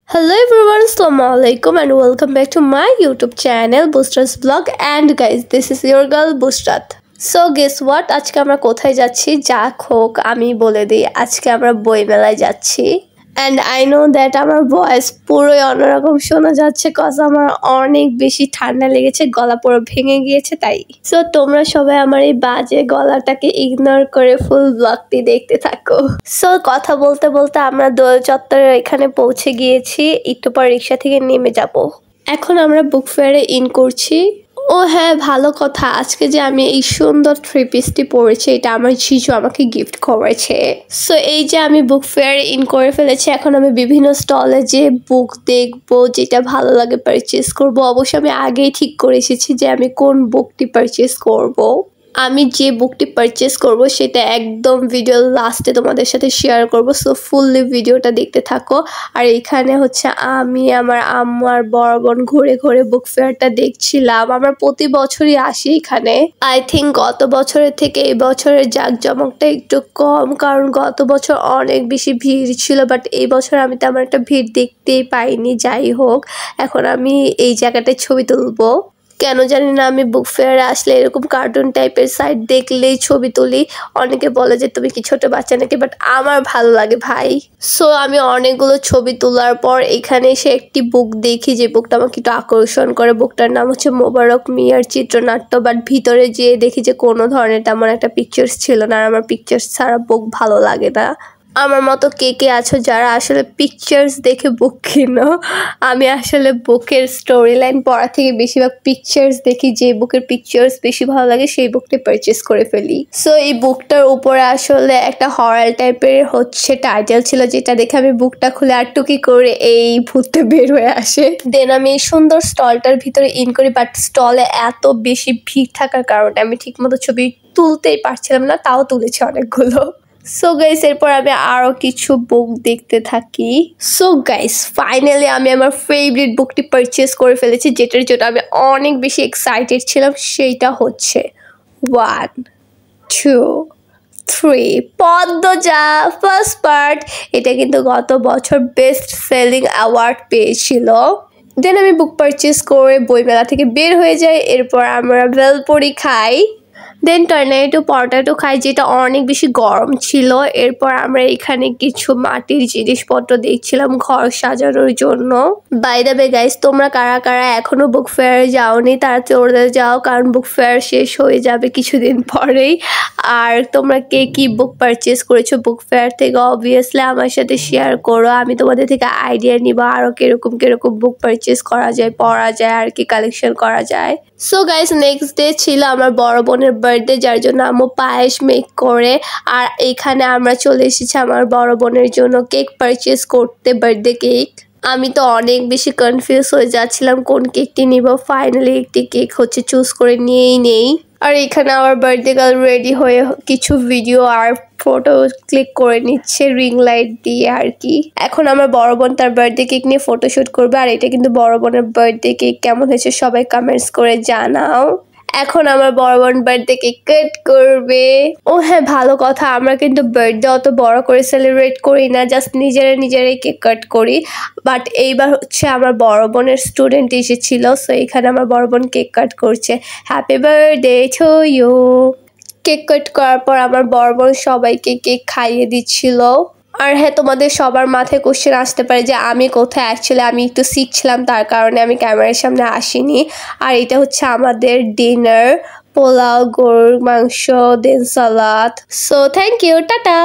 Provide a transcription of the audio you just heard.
Hello everyone, Assalamualaikum and welcome back to my YouTube channel Busrat's Vlog and guys this is your girl Busrat. So guess what, আজকে আমরা কোথায় যাচ্ছি? যাক হোক আমি বলে দিই, আজকে আমরা বইমেলায় যাচ্ছি and I know that আমার voice পুরোই অন্যরকম শোনা যাচ্ছে cause আমার অনেক বেশি ঠান্ডা লেগেছে, গলা পুরো ভেঙে গিয়েছে তাই। সো তোমরা সবাই আমার এই বাজে গলাটাকে ইগনোর করে ফুল ব্লগটি দেখতে থাকো। সো কথা বলতে বলতে আমরা দোল চত্বরের এখানে পৌঁছে গিয়েছি, একটু পর রিক্সা থেকে নেমে যাব। এখন আমরা বুক ফেয়ারে ইন করছি। ও হ্যাঁ, ভালো কথা, আজকে যে আমি এই সুন্দর থ্রি পিসটি পরেছি এটা আমার জিজু আমাকে গিফট করেছে। সো এই যে আমি বুক ফেয়ারে ইন করে ফেলেছি, এখন আমি বিভিন্ন স্টলে যে বুক দেখবো, যেটা ভালো লাগে পারচেস করব। অবশ্য আমি আগেই ঠিক করে এসেছি যে আমি কোন বুকটি পারচেস করব। আমি যে বুকটি পারচেস করব সেটা একদম ভিডিও লাস্টে তোমাদের সাথে শেয়ার করব। সো ফুললি ভিডিওটা দেখতে থাকো। আর এখানে হচ্ছে আমি আমার আম্মু আর বড় বোন ঘুরে ঘুরে বুক ফেয়ারটা দেখছিলাম। আমরা প্রতি বছরই আসি এখানে। আই থিঙ্ক গত বছরের থেকে এই বছরের জাঁকজমকটা একটু কম, কারণ গত বছর অনেক বেশি ভিড় ছিল, বাট এই বছর আমি তেমন একটা ভিড় দেখতেই পাইনি। যাই হোক, এখন আমি এই জায়গাটায় ছবি তুলবো। কেন জানি না আমি বুক ফেয়ারে আসলে এরকম কার্টুন টাইপের সাইড দেখলেই ছবি তুলি। অনেকে বলে যে তুমি কি ছোট বাচ্চা নাকি, বাট আমার ভালো লাগে ভাই। সো আমি অনেকগুলো ছবি তোলার পর এখানে এসে একটি বুক দেখি, যে বুকটা আমাকে একটু আকর্ষণ করে। বুকটার নাম হচ্ছে মোবারক মিয়ার চিত্রনাট্য, বাট ভিতরে যেয়ে দেখি যে কোনো ধরনের তেমন একটা পিকচার্স ছিল না, আর আমার পিকচার্স ছাড়া বুক ভালো লাগে না। আমার মতো কে কে আছো যারা আসলে পিকচার্স দেখে বুক কিনো? আমি আসলে বুকের স্টোরি লাইন পড়া থেকে বেশিরভাগ পিকচার্স দেখি, যে বুকের পিকচার্স বেশি ভালো লাগে সেই বুকটি পারচেস করে ফেলি। সো এই বুকটার উপরে আসলে একটা হরার টাইপের হচ্ছে টাইটেল ছিল, যেটা দেখে আমি বুকটা খুলে আর টুকি করে এই ভূতটা বের হয়ে আসে। দেন আমি এই সুন্দর স্টলটার ভিতরে ইন করি, বাট স্টলে এত বেশি ভিড় থাকার কারণে আমি ঠিকমতো ছবি তুলতেই পারছিলাম না, তাও তুলেছি অনেকগুলো। সো গাইস এরপর আমি আরো কিছু বুক দেখতে থাকি। সো গাইস ফাইনালি আমি আমার ফেভারিট বুকটি পারচেস করে ফেলেছি, যেটার জন্য আমি অনেক বেশি এক্সাইটেড ছিলাম। সেইটা হচ্ছে 1, 2, 3 পদ্মজা ফার্স্ট পার্ট। এটা কিন্তু গত বছর বেস্ট সেলিং অ্যাওয়ার্ড পেয়েছিল। দেন আমি বুক পারচেস করে বইমেলা থেকে বের হয়ে যাই। এরপর আমরা ভেলপুরি খাই, দেন টর্নেডো পটাটো খাই, যেটা অনেক বেশি গরম ছিল। এরপর আমরা এখানে কিছু মাটির জিনিসপত্র দেখছিলাম ঘর সাজানোর জন্য। বাই দ্য ওয়ে গাইস, তোমরা কারা কারা এখনো বুক ফেয়ারে যাওনি তারা চলে যাও, কারণ বুক ফেয়ার শেষ হয়ে যাবে কিছুদিন পরেই। আর তোমরা কে কি বুক পারচেস করেছো বুক ফেয়ার থেকে অবভিয়াসলি আমার সাথে শেয়ার করো। আমি তোমাদের থেকে আইডিয়া নিব আরো কিরকম কিরকম বুক পারচেস করা যায়, পড়া যায়, আর কি কালেকশন করা যায়। সো গাইস নেক্সট ডে ছিল আমার বড় বোনের বার্থডে, যার জন্য আম্মু পায়েস মেক করে। আর এখানে আমরা চলে এসেছি আমার বড় বোনের জন্য কেক পারচেস করতে, বার্থডে কেক। আমি তো অনেক বেশি কনফিউজ হয়ে যাচ্ছিলাম কোন কেকটি নিব। ফাইনালি একটি কেক হচ্ছে চুজ করে নিয়েই নেই। আর এখানে আমার বার্থডে গার্ল রেডি হয়ে কিছু ভিডিও আর ফটো ক্লিক করে নিচ্ছে রিং লাইট দিয়ে আর কি। এখন আমার বড় বোন তার বার্থডে কেক নিয়ে ফটোশুট করবে। আর এটা কিন্তু বড় বোনের বার্থডে কেক, কেমন হয়েছে সবাই কমেন্টস করে জানাও। এখন আমার বড় বোন বার্থডে কেক কাট করবে। ও হ্যাঁ, ভালো কথা, আমরা কিন্তু বার্থডে অত বড় করে সেলিব্রেট করি না, জাস্ট নিজেরাই কেক কাট করি। বাট এইবার হচ্ছে আমার বড় বোনের স্টুডেন্ট এসেছিল, সো এখানে আমার বড় বোন কেক কাট করছে। Happy birthday to you. Cake cut করার পর আমার বড় বোন সবাইকে কেক খাইয়ে দিচ্ছিল। আর হ্যাঁ, তোমাদের সবার মাথায় কোশ্চেন আসতে পারে যে আমি কোথায়। অ্যাকচুয়ালি আমি একটু সিক ছিলাম, তার কারণে আমি ক্যামেরার সামনে আসিনি। আর এটা হচ্ছে আমাদের ডিনার, পোলাও, গরুর মাংস, then salad. So thank you, tata.